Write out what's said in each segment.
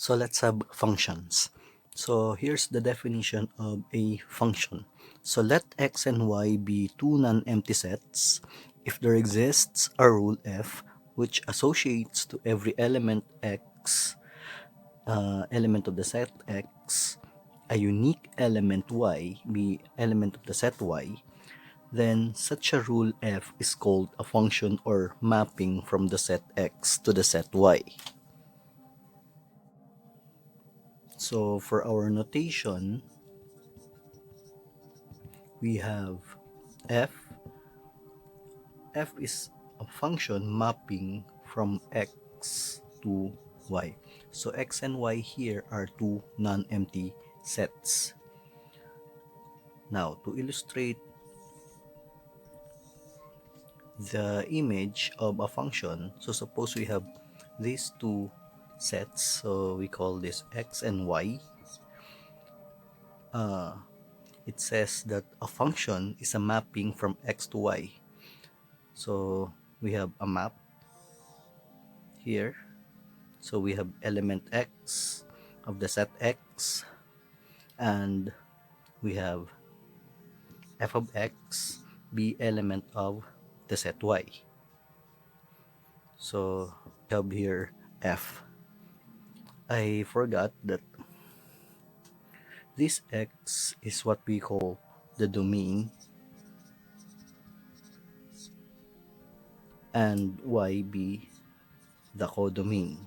So let's have functions. So here's the definition of a function. So let x and y be two non-empty sets if there exists a rule f which associates to every element x, element of the set x, a unique element y, be element of the set y, then such a rule f is called a function or mapping from the set x to the set y. So for our notation, we have f. F is a function mapping from x to y. So x and y here are two non-empty sets. Now, to illustrate the image of a function, so suppose we have these two sets, so we call this x and y. It says that a function is a mapping from x to y. So we have a map here. So we have element x of the set x, and we have f of x be element of the set y. So we have here f. I forgot that this x is what we call the domain, and y be the codomain.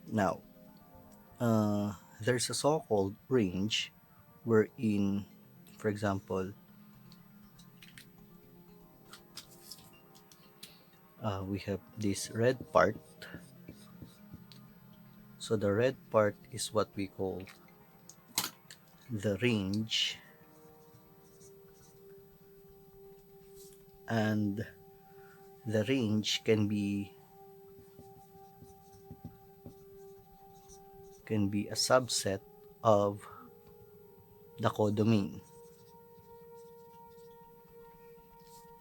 Now, there's a so-called range wherein, for example, we have this red part. So the red part is what we call the range, and the range can be a subset of the codomain.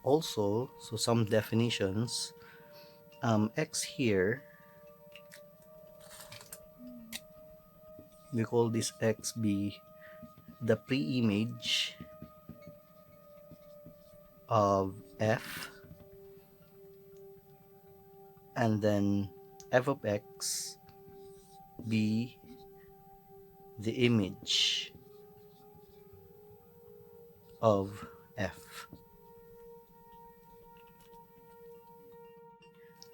Also, so some definitions, x here, we call this x be the pre-image of f, and then f of x be the image of f.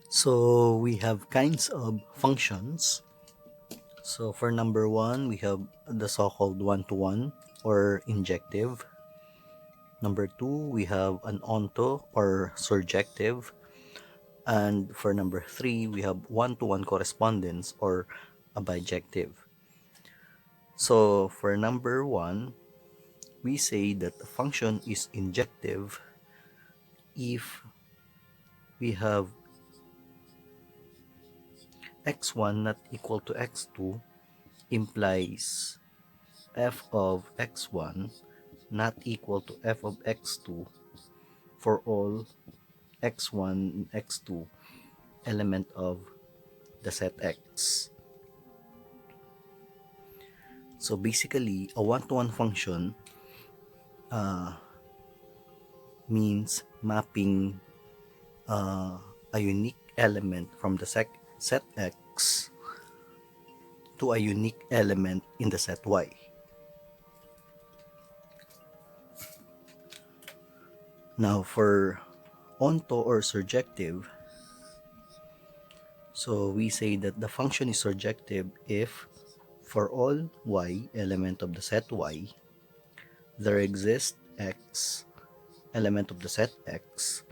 So we have kinds of functions. So for number one, we have the so-called one-to-one or injective. Number two, we have an onto or surjective. And for number three, we have one-to-one correspondence or a bijective. So for number one, we say that the function is injective if we have x1 not equal to x2 implies f of x1 not equal to f of x2 for all x1 and x2 element of the set x. So basically, a one-to-one function means mapping a unique element from the set x to a unique element in the set y. Now for onto or surjective, so we say that the function is surjective if for all y element of the set y, there exists x element of the set x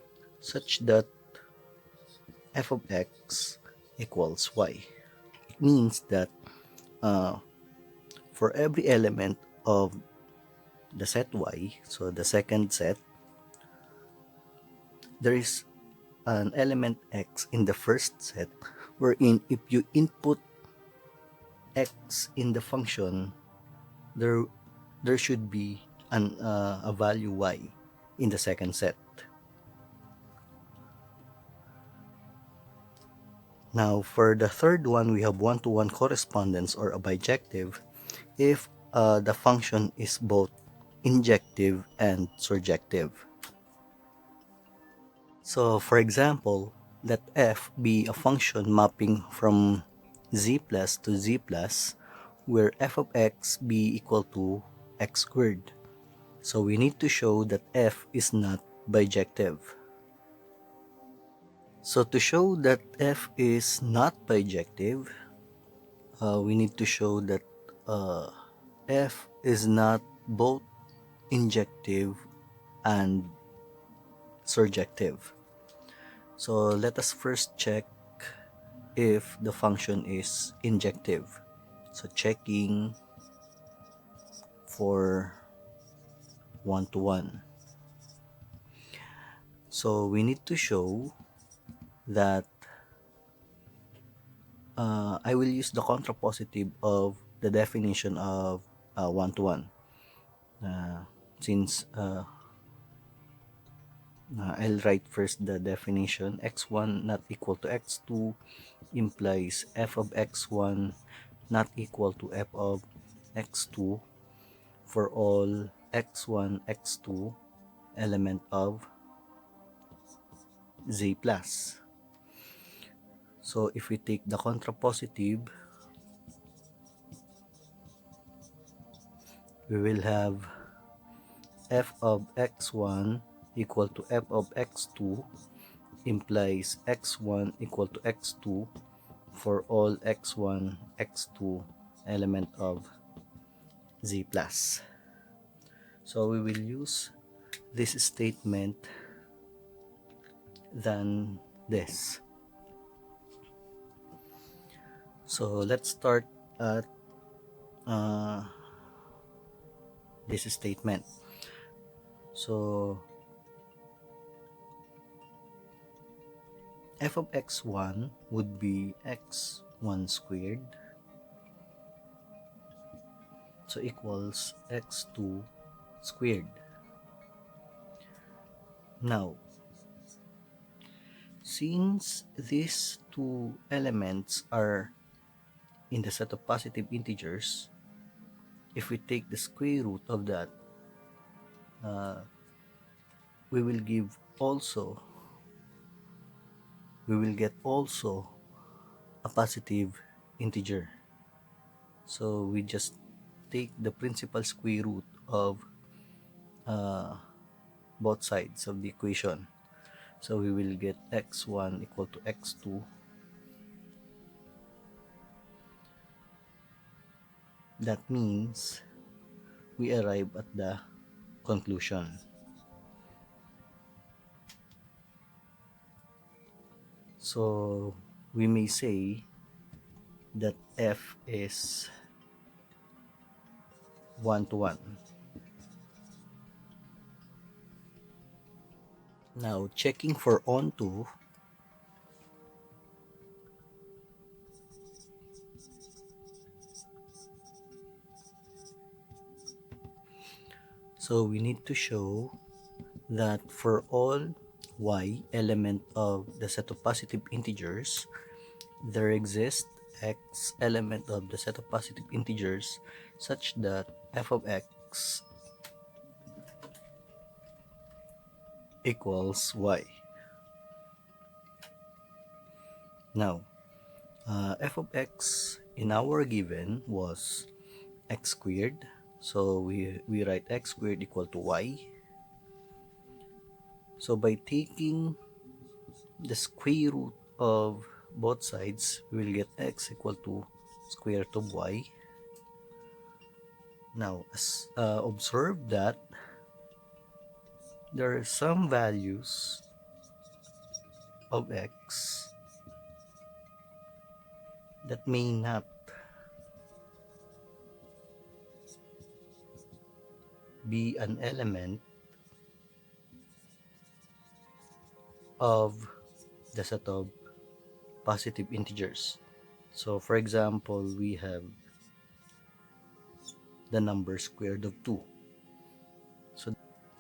such that f of x equals y. It means that for every element of the set y, so the second set, there is an element x in the first set, wherein if you input x in the function, there should be a value y in the second set. Now, for the third one, we have one-to-one correspondence or a bijective if the function is both injective and surjective. So, for example, let f be a function mapping from z plus to z plus, where f of x be equal to x squared. So, we need to show that f is not bijective. So, to show that f is not bijective, we need to show that uh, f is not both injective and surjective. So let us first check if the function is injective. So checking for one-to-one. So we need to show that I will use the contrapositive of the definition of one-to-one. Since I'll write first the definition. X1 not equal to X2 implies f of X1 not equal to f of X2 for all X1, X2 element of Z plus. So if we take the contrapositive, we will have f of X1 equal to f of X2 implies X1 equal to X2 for all X1, X2 element of Z plus. So we will use this statement than this. So let's start at this statement. So f of x1 would be x1 squared, so equals x2 squared. Now, since these two elements are in the set of positive integers, if we take the square root of that, we will get also a positive integer. So we just take the principal square root of both sides of the equation. So we will get x1 equal to x2. That means we arrive at the conclusion. So we may say that f is one-to-one. Now, checking for onto, so we need to show that for all y element of the set of positive integers, there exists x element of the set of positive integers such that f of x equals y. Now, f of x in our given was x squared, so we write x squared equal to y. So by taking the square root of both sides, we will get x equal to square root of y. Now, observe that there are some values of x that may not be an element of the set of positive integers. So for example, we have the number square root of 2.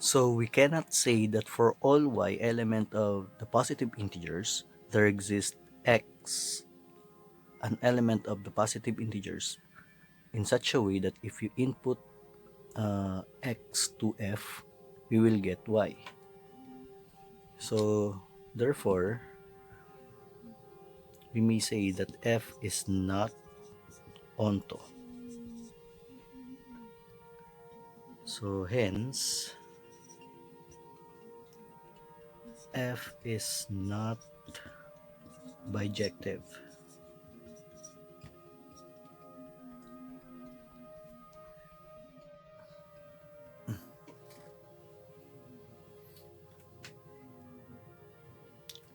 So we cannot say that for all y element of the positive integers, there exists x an element of the positive integers in such a way that if you input x to f, we will get y. So therefore, we may say that f is not onto. So hence, f is not bijective.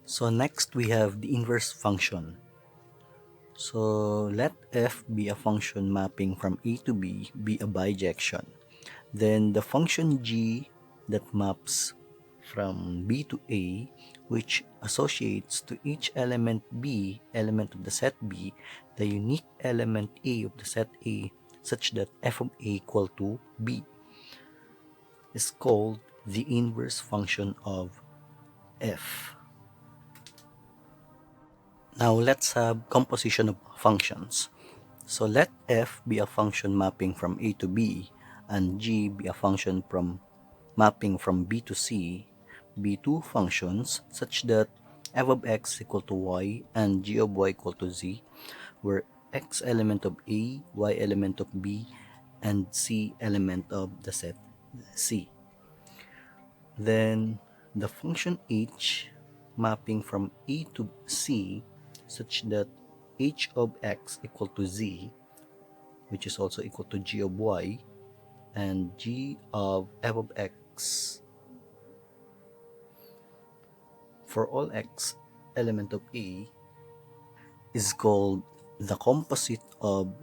So next we have the inverse function. So let f be a function mapping from a to b be a bijection. Then the function g that maps from b to a, which associates to each element b, element of the set b, the unique element a of the set a, such that f of a equal to b, is called the inverse function of f. Now let's have composition of functions. So let f be a function mapping from a to b, and g be a function from mapping from b to c, be two functions such that f of x equal to y and g of y equal to z, where x element of a, y element of b, and c element of the set c. Then the function h mapping from a to c such that h of x equal to z, which is also equal to g of y, and g of f of x for all x element of a is called the composite of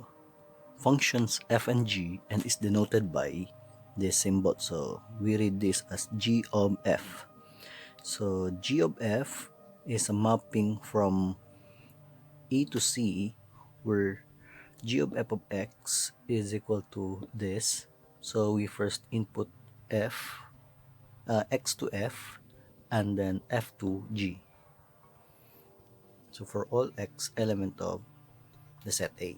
functions f and g and is denoted by this symbol. So we read this as g of f. So g of f is a mapping from a to c, where g of f of x is equal to this. So we first input x to f and then f to g. So for all x element of the set A.